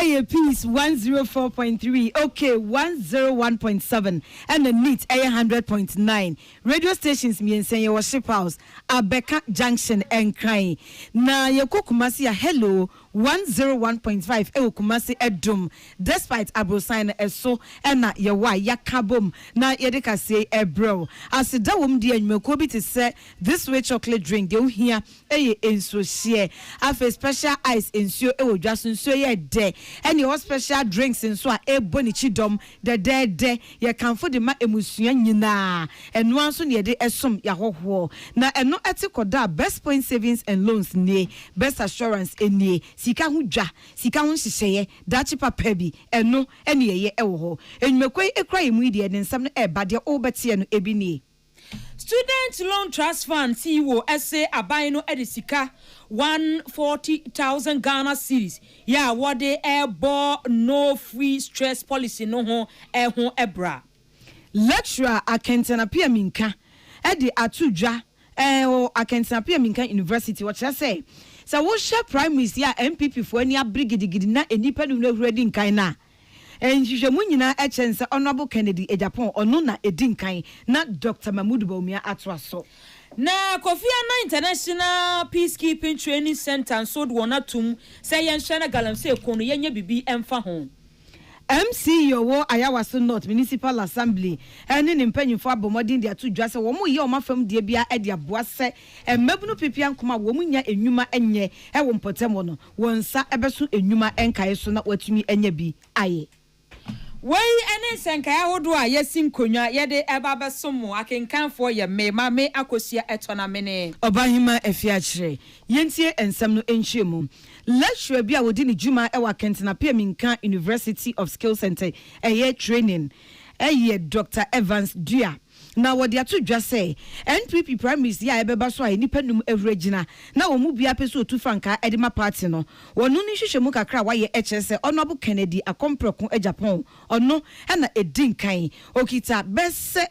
Peace 104.3, okay 101.7, and the NEAT 100.9. Radio stations me and say your ship house, Abeka Junction and Crying. Na yoko Kumasi a hello 101.5 ewo Kumasi edum. Despite Abrosign eso ena yewa yakabum na yedeka say ebro. As the dawum di enmekobi to say this way chocolate drink you here enso share. Afe special ice ensure ewo jasun so ye de. Any all special drinks nso a eboni chidom de ye kan for the ma emusua nyina. Eno anso ne de esom yahoho. Na eno etikoda best point savings and loans nie, best assurance enie. Sika hu dwa, sika hu hihye, dachi papa bi, eno ene ye ewo ho. Enmekwe ekra emu de den sam no eba de obetie no ebi nie. Student Loan Trust Fund CEO SA aban no edisika 140,000 Ghana cedis. Ya wode ebo no free stress policy no ho ebra. Lecturer Akan apia minka edi atudwa Akan apia minka University what I say. So wo share primaries ya MPP for any abrigidigidi na enipa no ready nkan na. And you nyina echense Honorable Kennedy Ejapon ono na edinkan na Dr. Mahmoud Bawumia atwaso. Na Kofi Annan International Peacekeeping Training Center so do wona tum say yenhwe na galamse kono yenye bibi emfa ho. MC Yowo Ayawaso North Municipal Assembly ene ne mpanyimfo abomodin de atudwa se wo mo ye o mafam de bia e de aboa se emabunu pipia nkoma wo mu nya enwuma enye e wo mpotemo no wonsa ebeso enwuma enkae so na watumi enya bi aye. Wey ene senkaya hodo a yesin konwa yede eba besomo akenkanfo ye me akosia etona mene Obahima efiachire yentie ensem no enhwemu lecture bia wodi ni juma e wa Kentena Minka University of Skill Center training Dr. Evans Dua. Na wodi atudwa say NPP primaries ya ebeba so a nipa num everegina na wo mu bia peso otu franka edema party no wonu ni hwehwemu kakra wa ye HSE Honorable Kennedy akompreko Japan ono na edinkan okita bese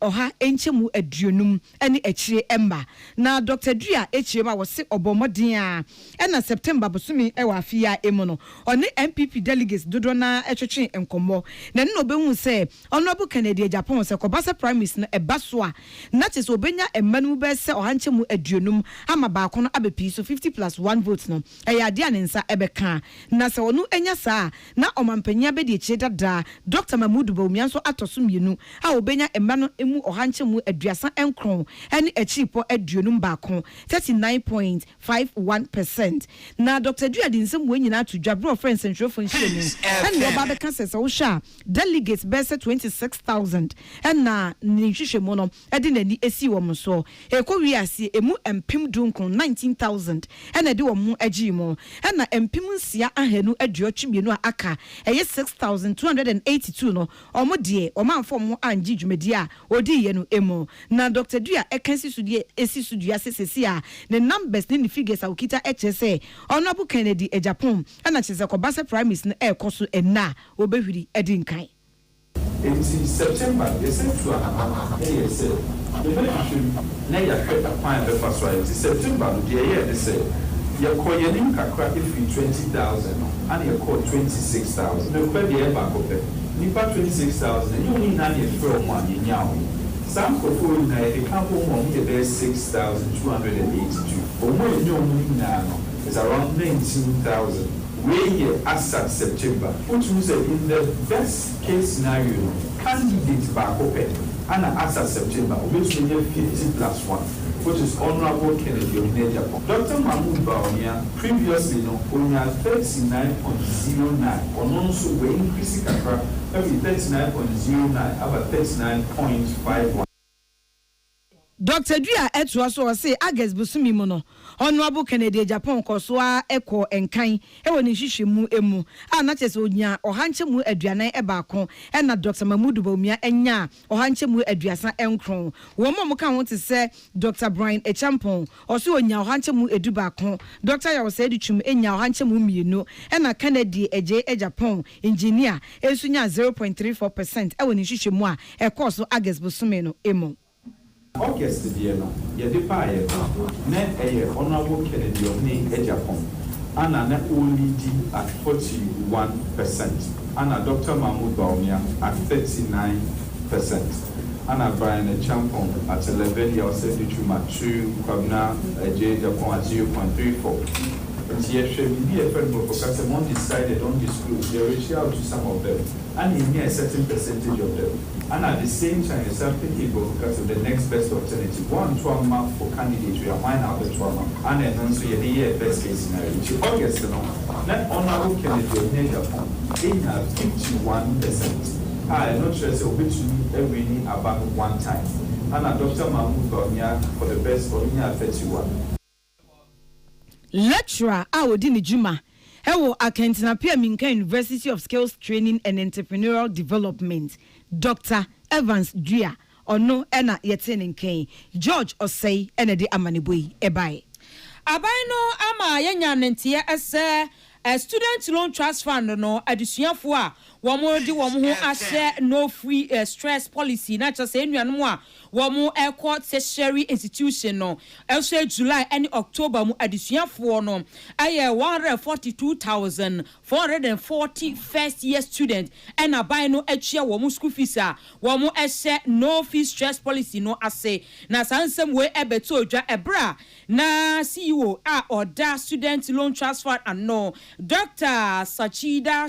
oha enchemu aduonum ene echire emba na Dr. Dua echire ma wo se obomodin a na September bosumi e wa afia emu no one MPP delegates dodo na etwetwe enkomo na no behu se Honorable Kennedy Japan se kobasa primaries no ebaso a na che se obenya emanu be se oha enchemu aduonum ama ba ko no abepi so 50+1 votes no ya ade anensa ebeka na se wonu enya saa na omampanya be de echire dada Dr. Mahmoud Bawumia so atoso mienu a obenya emanu mu ohanchemu aduasa enkron ene achipo aduonum baako 39.51%. na Dr. Dua dinsem we nyina atudwa bro friends and trofo nhemu ene oba be kan sese wo sha delegates bese 26,000 ena ni hwehwemu no ede nani esi wo mso ekowi ase emu empim dunkon 19,000 ena de wo mu agimo ena empim nsia ahanu aduotwemienu aka eye 6,282 no omo de omanfo mo anji dwumedi a odi ye no emo na Dr. Dua ekansi sudie esi sudua sesesi a ne numbers ne figures a ukita HSE Honorable Kennedy Ejapon ana chese kobasa primaries ne ekoso ena obehwiri edinkan in September they said to yes the benefit na ya kweta kwan be fa so in September the year they say ya koyenim kakra if 20,000 and ya call 26,000 no kwa the back up nipa 26,000 you need na the from one in yawo some for na the campo mo the best 6,282 omo enyo mu na no is around 19,000 we here as at September which means in the best case scenario candidate back up and as at September which means 50+1 which is Honorable Kennedy Japan. Dr. Mahmoud Bawumia previously no only 39.09 or also we increasing every 39.09 about 39.51. Dr. Dua etwaso say August busumi mu no Honorable Kennedy Japan kosoa eko enkan woni hwehwemu emu a na chese onya ohanchemu aduanan ebaako na Dr. Mahmoud Bawumia enya ohanchemu aduasa enkron wo mo ka ho te se Dr. Brian Echampon oso onya ohanchemu edubaako Dr. Yawose Edutwum enya ohanchemu mienu na Kennedy Japan engineer ensunya 0.34% woni hwehwemu a ekoso August busumi no emu August the year, ya de paye, ne Honorable Kennedy of Japan. Anna na OLD at 41%. Anna Dr. Mahmoud Baumia at 39%. Anna Brian Champon at 11 years old, Chuma 2, Kwabna J. Japon at 0.34. And yes, be a friend of someone decided don't disclose, they reach out to some of them, and in a certain percentage of them. And at the same time, it's something because of the next best alternative. One trauma for candidates, we are mine out the trauma, and then also the best case scenario. Which August, not honorable candidate in Japan, they have 51%. I'm not sure so which every about one time. And Dr. Mahmoud Bawumia for the best for me at 31. Lecturer Awodini Juma Ewo Akan Minka University of Skills Training and Entrepreneurial Development Dr. Evans Dria Ono Ena Yetenen Kane George Osei Ena de Amanibui Ebai Abai no ama yenya nentie ese student loan trust fund no adusuafo a womo di womo ho ahye no free stress policy na cha se nuanom a womo airport tertiary institution no also July and October mu adusuafo no aye 142,440 first year student and abai no atwa womo school fees a womo ahye no free stress policy no ase na sansem we ebeto odwa ebra na CEO a oda student loan trust fund ano Dr. Sachida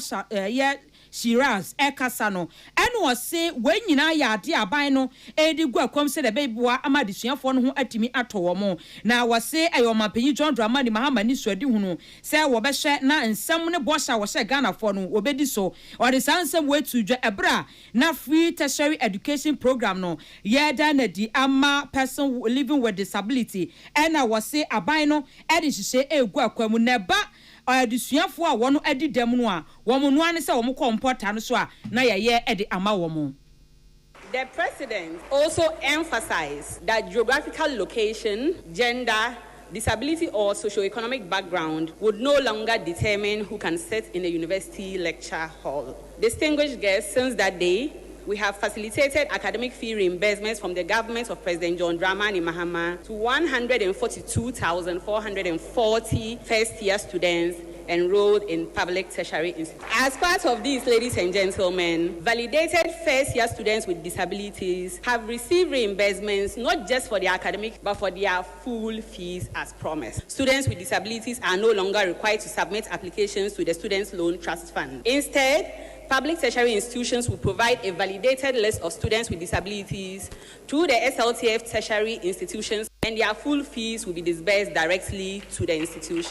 Shiraz Ekasano and was say when you know ya dear bino edi gwa kom se the baby wa amadisuafo no ho atimi atowo na was say ayo mapanyi John Dramani Mahama ni swadi hunu say wo be hye na nsam ne bosha wo hye Ghana for no obedi so or the sansem way to dwa ebra na free tertiary education program no yeda na di ama person living with disability and I was say abino edi hye egwa kwamu neba adusuafo a wono adi dam no a womo no ane se womo kompota no so a na ye edi ama womo. The president also emphasized that geographical location, gender, disability or socio-economic background would no longer determine who can sit in a university lecture hall. Distinguished guests, since that day, we have facilitated academic fee reimbursements from the government of President John Dramani Mahama to 142,440 first-year students enrolled in public tertiary institutions. As part of these, ladies and gentlemen, validated first-year students with disabilities have received reimbursements not just for their academic but for their full fees as promised. Students with disabilities are no longer required to submit applications to the Students' Loan Trust Fund. Instead, public tertiary institutions will provide a validated list of students with disabilities to the SLTF tertiary institutions, and their full fees will be disbursed directly to the institution.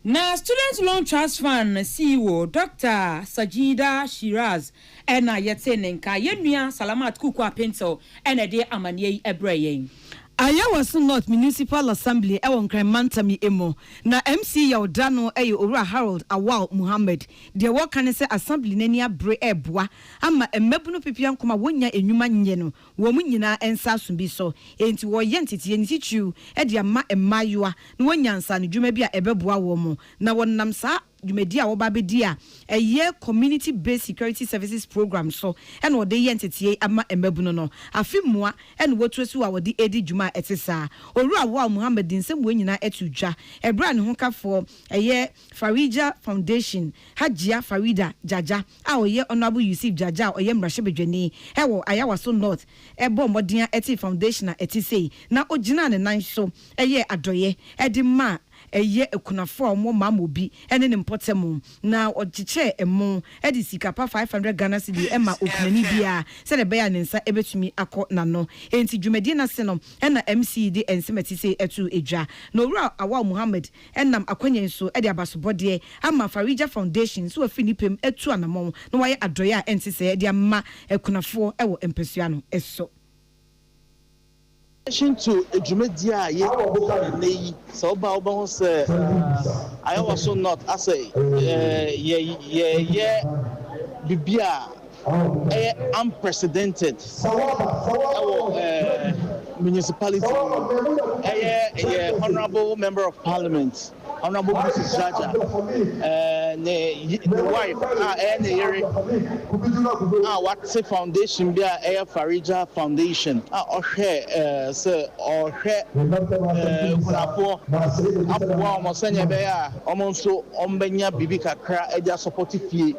Na Student Loan Trust Fund CEO Dr. Sajida Shiraz ena yetenenka yenua Salamat Kuku Apento ena de amanye ebreye. Ayawaso North Municipal Assembly ewon Kremantami emo na MC Yaudano Owura Harold Awal Muhammad de work ne se assembly nani abre eboa ama emmebuno pipian koma wonya enwuma nye no wo mu nyina ensa asumbi so enti wo ye ntete ni tichu e de ama emayoa na wonya nsa ne dwuma bi a ebeboa wo mu na wonnam sa dwumadi a wo ba bedi a eye community based security services program so ene wo de ye ntete ama emmebuno no afimua ene wotuasu a wo de edi dwuma etisa Owura Awal Muhammad nsem wo nyina etudwa ebra ne ho kafo eye Farija Foundation Hajia Farida Jaja a oye Honorable Yusuf Jaja oye mrahye ewo Ayawaso North ebo modern eti foundation na etisei na ogina ne nan so eye adoye edima eye ekunafo mo mamobi ene ne mpotemu na ochiche emo edi sikapa 500 Ghana cedi ema okunani bia se de beya nensa ebetumi akọ nano enti dwumadi na se no ena MCD ensemati se etu edwa na Owura Awal Muhammad enam akwanya so edi abasobode ama Farija Foundation so afinipem etu anamon na waye adoye a enti se edi ama ekunafo ewo empesua no eso to Jumedia ye so ba say Ayawaso North ase bibia unprecedented municipality Honorable Member of Parliament, Honorable Mrs. Jaja, the wife, what's the foundation? Be a Farija Foundation. Sir, or almost so Ombenya Bibika Kra, Eja supportive fee.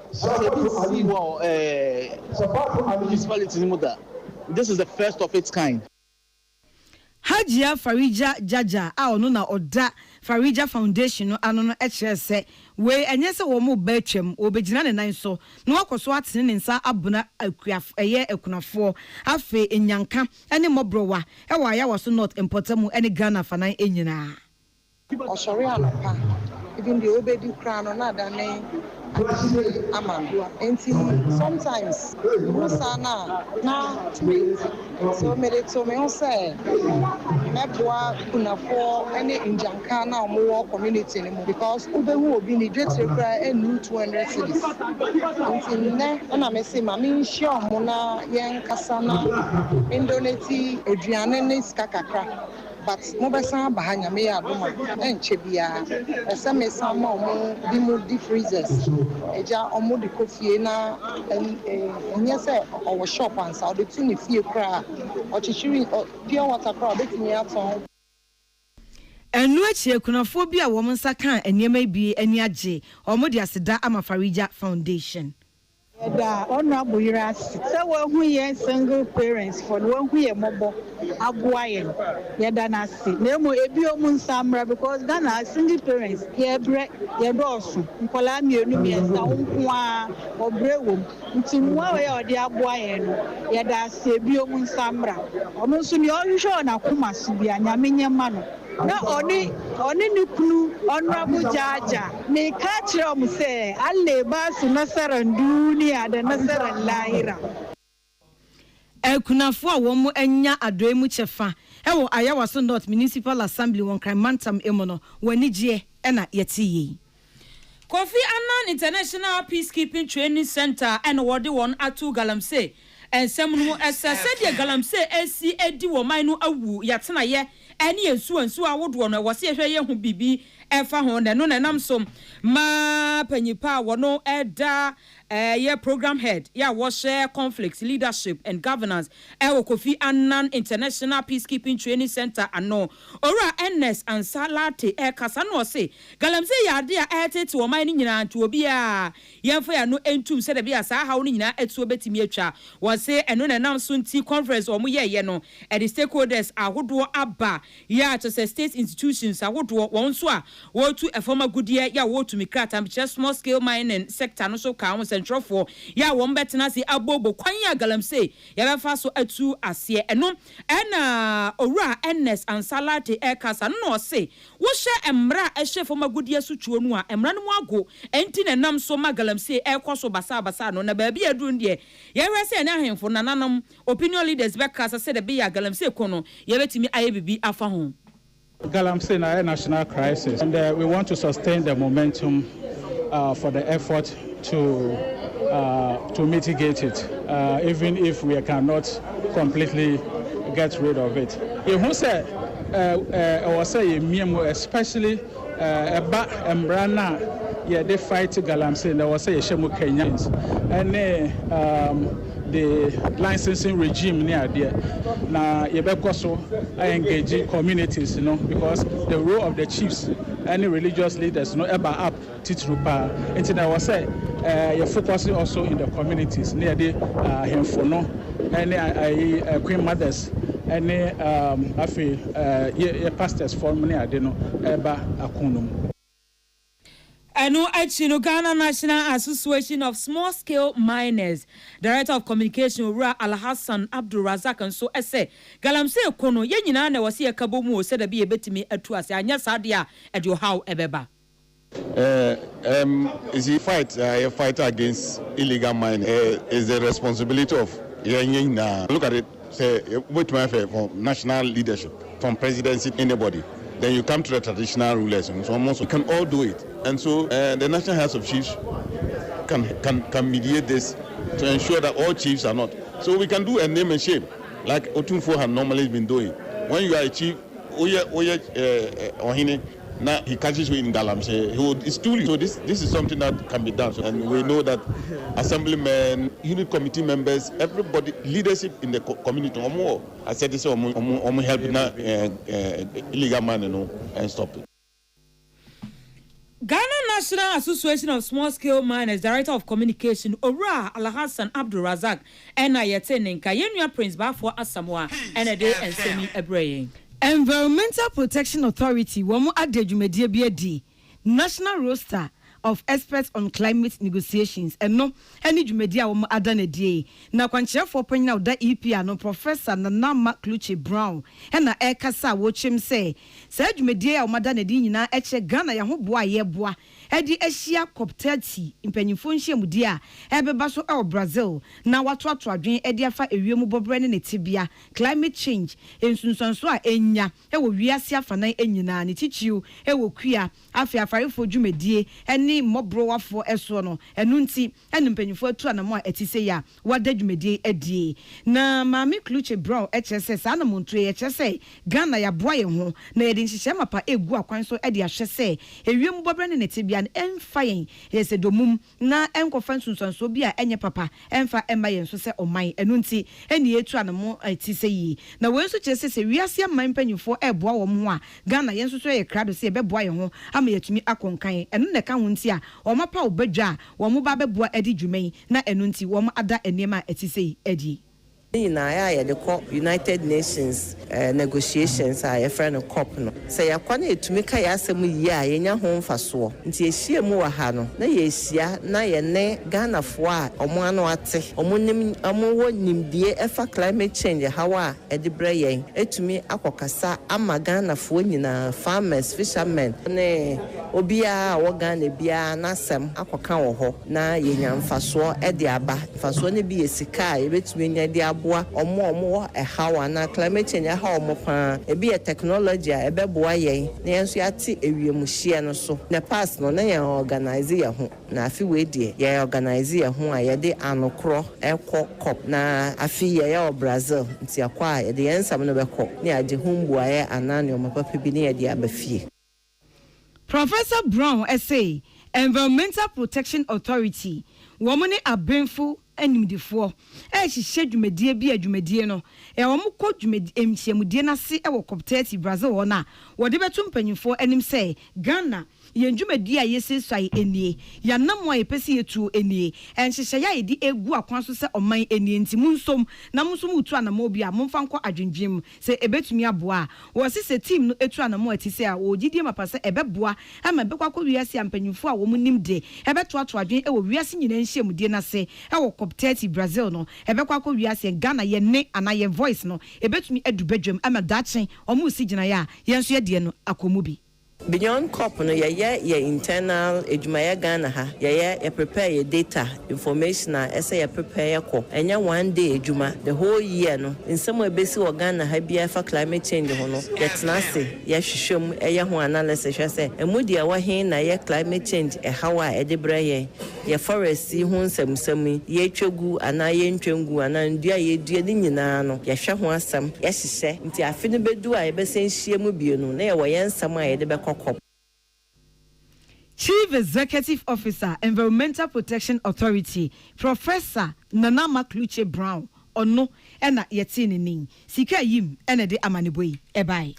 This is the first of its kind. Hajia Farija Jaja ono na oda Farija Foundation no ano no se we enye se wo mo betwem obegina ne nan so no akoso atene ne nsa abuna eye ekunafo afe enyanka ene mobrowa e wa ya waso not importamu ene Ghana fanan enyina osori anopa even the obedi crown na dane Aman. And sometimes Musana na so made so me say Mebwa kuna for any in Jankana more community anymore because Ube who be the dread require a new 200 cities. Until then, and I say, Mammy, sure, Mona, Yan Kasana, Indoneti, Adriana, Skakakra. But Mobasa Bahanya me adoma and Chebia, a semi summer be freezers, Eja omo de coffee na and yes, our shop and so the tuni fear cry or chishiri or pure water crowd betting me out on. And no cheer kunaphobia woman sakan and ye may be any aje or Modiasida Ama Farija Foundation. The honorable Iras, so we are single parents for one we are mobile, Abuayan, Yadanasi, Nemo Ebiomun Samra, because Ghana single parents, here break your doors, Polami, Numias, Naumwa, or Brewum, until one way or the Abuayan, Yadasi, Ebiomun Samra, almost in your usual Nakuma Subia, Yaminia Mano. Na oni nukunu honorable Jaja me catch them say alle ba su nasaran duniya da nasaran lahira kunafo a wo mu anya adoe mu chefa wo ayawa so north municipal assembly won kan mantam emono wani gie na yetiyi Kofi Annan International Peacekeeping Training Center and wode won atu galamse ensem no essa said galamse esi edi wo man no awu yatena ye eni ensu awodo no wose ehwe ye hu bibi efa ho ne no nam so ma panyipa wono eda ye program head ya share conflicts leadership and governance Kofi Annan International Peacekeeping Training Center ano ora NS and Salate kasa no se galamse ya de a etete wo man ni nyina nto obi a yemfa ya no entum se de bia sa ha wo nyina etu obetimi atwa wo se eno na nam so nti conference wo mo ye no the stakeholders ahodo aba ya to say state institutions ahodo won so a wo tu a former goodie ya wo tu mikrata just small scale mining sector no so ka central for ya won betena si abobo kwan ya galamse ya befa so atu ase eno na owura NS and Salate kasa no se wo hye emra ehye former goodie so tuo no a emra no mu ago enti na nam so magalamse ekoso basa no na ba bia dun de ya wese na ahemfo nananam opinion leaders bekasa se de be ya galamse kono ya betimi aye bibi afa ho Galamsey is a national crisis, and we want to sustain the momentum for the effort to mitigate it, even if we cannot completely get rid of it. Especially they fight Galamsey, and there was a Shemu Kenyans, and the licensing regime near there. Now, I engage communities, because the role of the chiefs, any religious leaders, ever up titrupa. And I was say, you're focusing also in the communities near the Hemfono, any queen mothers, any pastors for many ever akunum. Anu Achino Ghana National Association of Small Scale Miners, Director of Communication Ura Al Hassan Abdul Razak and so ese Galamse kono ye nyina na wase akabomu se da bi ebetimi atu ase anya sadia edio how ebeba. Is a fight against illegal mining is the responsibility of look at it, say wait for national leadership, from presidency, anybody. Then you come to the traditional rulers, and so almost we can all do it. And so the National House of Chiefs can mediate this to ensure that all chiefs are not. So we can do a name and shame, like Otunfo had normally been doing. When you are a chief, ohine now he catches you in Galamsey. It's too late. So this is something that can be done. So, and we know that assemblymen, unit committee members, everybody, leadership in the community, I said this, help now illegal man, and stop it. Ghana National Association of Small Scale Miners Director of Communication Ora Alhassan Abdul Razak and Ayatene Kayenya Prince Bafo Asamoah and a day and semi Ebraying. Environmental Protection Authority womo adedwumadie bi adi National Roster of Experts on Climate Negotiations eno eni dwumadi a womo adanadie na kwankyerefo panyina oda EP ano Professor Nana Makluche Brown na ekasa wo chim say sa dwumadi a womo adanadie nyina eche Ghana ya ho boa ye boa edi ehia COP30 impanyimfo nhyiamudi a ebeba so e Brazil na watoato adwen edi afa ewiemu bobre ne tibia climate change ensunsanso a enya e wo wiase afanan enyina ne tichiu e wo kua afiafarefo dwumadie eni mobro wafo eso no enu nti enu mpanyimfo atu anamo a etise ya wada dwumadie edie na Mami Kluche Brown echese sa na montu echese Ghana ya boa ye ho na yedi nhihye mapa egu akwan so edi ahwese ewiemu bobre ne tibia enfayen yese domum na enkofa nsunsanso bi a enye papa enfa emma yenso se oman enu nti eni etu anamo etise yi na wenso chese se wiase aman mpanyimfo eboa wo mo a Ghana yenso so ye krado se beboa ye ho ama yetumi akonkan enu ne ka ho nti a omapa obadwa wo mo ba beboa edi dwuman na enu nti wo mo ada enema etise yi edi the United Nations negotiations a friend of COP no say yakwana etumika ya asemu yi a yenya ho mfaso nti ehie mu wa ha no na yesia na ye ne Ghana fo a omo ano ate omo nim omo wo nimdie efa climate change hawa edibra yen etumi akokasa ama Ghana fo nyina farmers fishermen ne obia wo Ghana bia na asem akoka wo ho na yenya mfaso ede aba mfaso ne bi yesika ebetumi nya de omo hawa na climate change ha omo pa e be technology a ebeboa yen na yenso yate ewiemuhie no so na pass no na ye organize ye ho na afi we die ye organize ye ho a ye de anokro ekọ COP na afi ye Brazil nti akwa ye de yensam no bekọ na age humbu aye anani omo papa bi na ye de abafie. Professor Brown say Environmental Protection Authority womani abenfu animdifo hihye dwumadie bi adwumadie no wo mo kɔ dwumadie emchiamudie na se wo COP30 Brazil wona wo de betu mpanyimfo anim sɛ Ghana yen dwumadie a yesesai enie ya nam wa yepesi yetu enie enhyehyɛ ya yedi egu akwan so sɛ ɔman enie nti munsom na munsom utu anamo bi a momfa nkɔ adwendwem sɛ ebetumi aboa wo se team no etu anamo atise a wo gidie mapa sɛ ebeboa ama bekwa kɔ wiase ampanyimfo a wo mu nim de ebeto ato adwen e wo wiase nyina nhyiamudie na se e wo COP30 Brazil no ebekwa kɔ wiase Ghana ye ne ana ye voice no ebetumi edubedwem ama dachen omu si gina ya yenso ye de no akomu bi. Beyond COP no ye internal ejumaya Ghana ha ye prepare your data information a say ye prepare your ko enya one day ejuma the whole year no in some way besi wo Ghana ha bia fa climate change ho no yetna se ye hwehwem ye ho analysis hwe say emudi a wo hen na ye climate change hawa edebra ye forest ho nsamsam ye twegu ana ye ntwengu ana ndua ye dua ni nyina no ye hwe ho asam ye hyehyɛ nti afi no bedu a ye besenhie mu bie no na ye wo ye nsam a ye de Chief Executive Officer, Environmental Protection Authority, Professor Nana Makluche Brown, ono ena yetini ning. Sika yim ene de amaniboi. Ebai.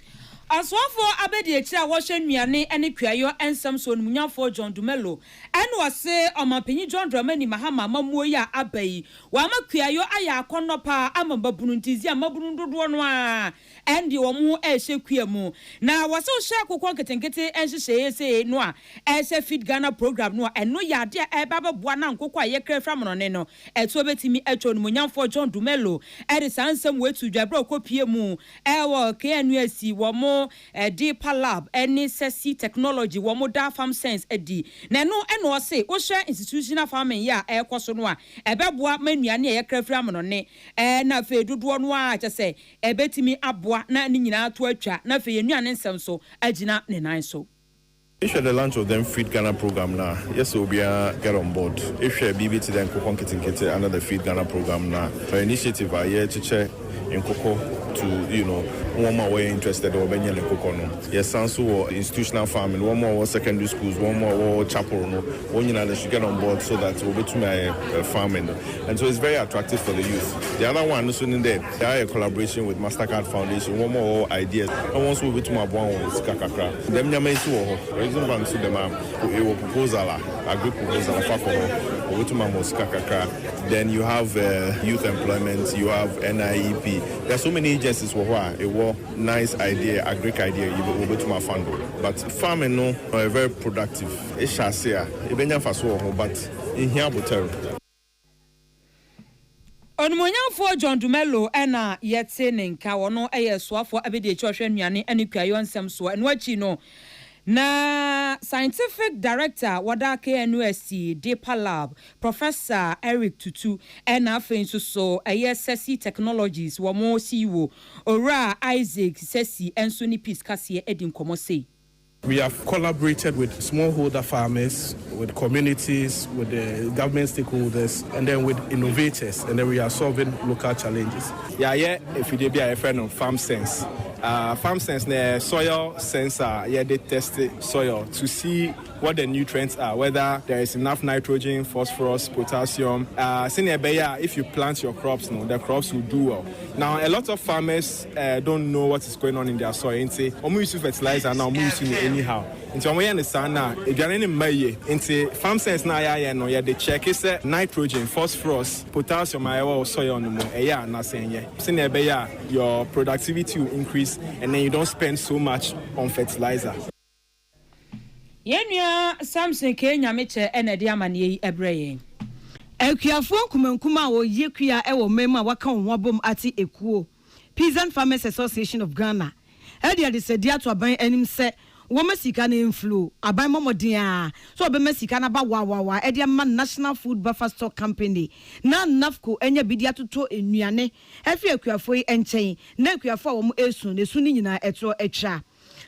Aswafo abedi ekira wo hwe nnuane ene kwayo ensam so nmunyafo John Dumelo ene wase omanpanyi John Dramani Mahama mamuo ya abai wa makwayo aya akonopa amababunu ntizi amabunu dodo no a endi wo mu ehye kwamu na wase hye akokon ketenkete enhyehyeye se no a ehye Feed Ghana program no eno ya de ebababua na nkokọ a yekra fra monone no eto betimi etwo nmunyafo John Dumelo ede sansam wetu dwabra okopie mu ewo KNUSC wo mu deeper lab any sexy technology wo moda farm sense edi na no eno se wo hwe institutional farming ya ekoso no a ebeboa manuane ye krafra monone na fe dodo no a kyese ebetimi aboa na ni nyina to atwa na fe yenuane nsem so agina ne nan so. If the launch of them Feed Ghana program now, yes, we'll be get on board. If you're BBT then Coco Kitty under the Feed Ghana program now, for initiative I here to check in Coco to one more way interested or benye le kokono. Yes, so institutional farming, one more secondary schools, one more chapel, no, one they should get on board so that we'll be to my farming. And so it's very attractive for the youth. The other one, also in there, they are a collaboration with MasterCard Foundation, one more ideas. And once we'll be to my one is kakakra. Them nyame so, for example, to them a proposal, a group proposal, then you have youth employment, you have NIEP. There are so many agencies who are a nice idea, a great idea, you will go to my fund. But farming, no, are very productive. It's shassia, but in here, but Onmonyanfo John Dumelo ena yete ne nka wono eye soafo abede chwohwe nnuane ane kwayo nsem so eno achi no na scientific director wada KNUST Deeper Lab Professor Eric Tutu ena afenso so eye Sesi Technologies wo mo CEO Ora Isaac Sesi enso ni peace kase edin komo sei. We have collaborated with smallholder farmers, with communities, with the government stakeholders, and then with innovators, and then we are solving local challenges. Yeah, if you be a friend of Farm Sense. Farm Sense, the soil sensor, they test the soil to see what the nutrients are, whether there is enough nitrogen, phosphorus, potassium. If you plant your crops, the crops will do well. Now, a lot of farmers don't know what is going on in their soil. And say, "I'm using fertilizer now, I'm using it anyhow." Into we understand now, if you're in May, into Farm Sense now, they check is nitrogen, phosphorus, potassium, soil no more. Not saying your productivity will increase, and then you don't spend so much on fertilizer. Yenua Samson Kenya meche enede amane ebreye. Ekuafo kumankuma wo yekua ewo mema waka wonwabom ati ekuo. Peasant Farmers Association of Ghana. Edia de sedia to aban anim se wo masika na inflow aban momodin so be masika na ba wa edia man National Food Buffer Stock Company na NAFCO enya bidia toto enuane efi ekuafo enchen na ekuafo wo mo esu ne su ni nyina eto etwa.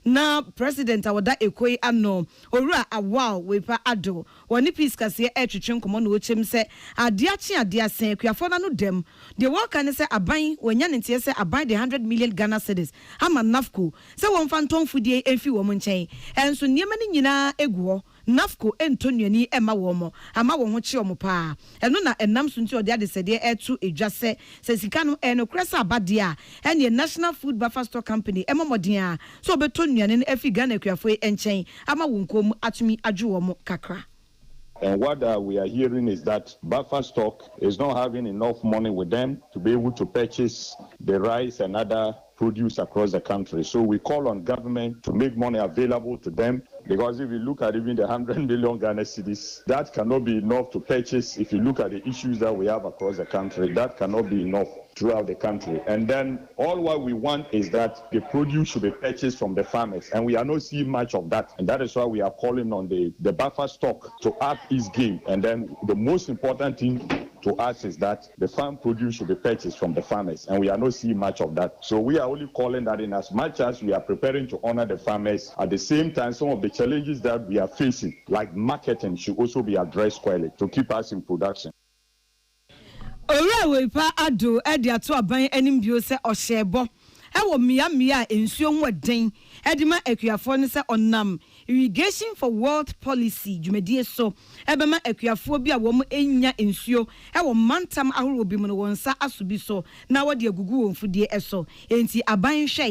Na President Awada Ekoi ano Owura Awal wepa ado woni peace kase etwetwe nkomo na ochem se adeache adeasen kuafo na no dem de work ne se aban wonya ne tie se aban de 100 million Ghana cedis ama NAFCO se won fa ntonfudie enfi wo nchen enso niema ne nyina eguo NAFCO entonuani ema wo mo ama wo ho che wo pa eno na enam so nti ode ade sede etu edwase se sika no eno kresa abade a ene National Food Buffer Stock Company ema modin a so betonuani efi Ghana kuafo enchen ama wo nkom atumi adwo wo kakra. And what we are hearing is that buffer stock is not having enough money with them to be able to purchase the rice and other produce across the country. So we call on government to make money available to them, because if you look at even the 100 million Ghana cedis, that cannot be enough to purchase. If you look at the issues that we have across the country, that cannot be enough throughout the country. And then all what we want is that the produce should be purchased from the farmers, and we are not seeing much of that. And that is why we are calling on the buffer stock to up its game. And then the most important thing to us is that the farm produce should be purchased from the farmers, and we are not seeing much of that. So we are only calling that in as much as we are preparing to honor the farmers. At the same time, some of the challenges that we are facing, like marketing, should also be addressed squarely to keep us in production. Ora wepa ado edi ato aban anim bio se ohyebo ewo mia ensuo nweden edima ekuafo ne se onam irrigation for world policy dwumadie so ebema ekuafo bi a wo enya ensuo ewo mantam ahoro bi mu no wonsa asobi so na wode agugu wonfudie eso enti aban hwe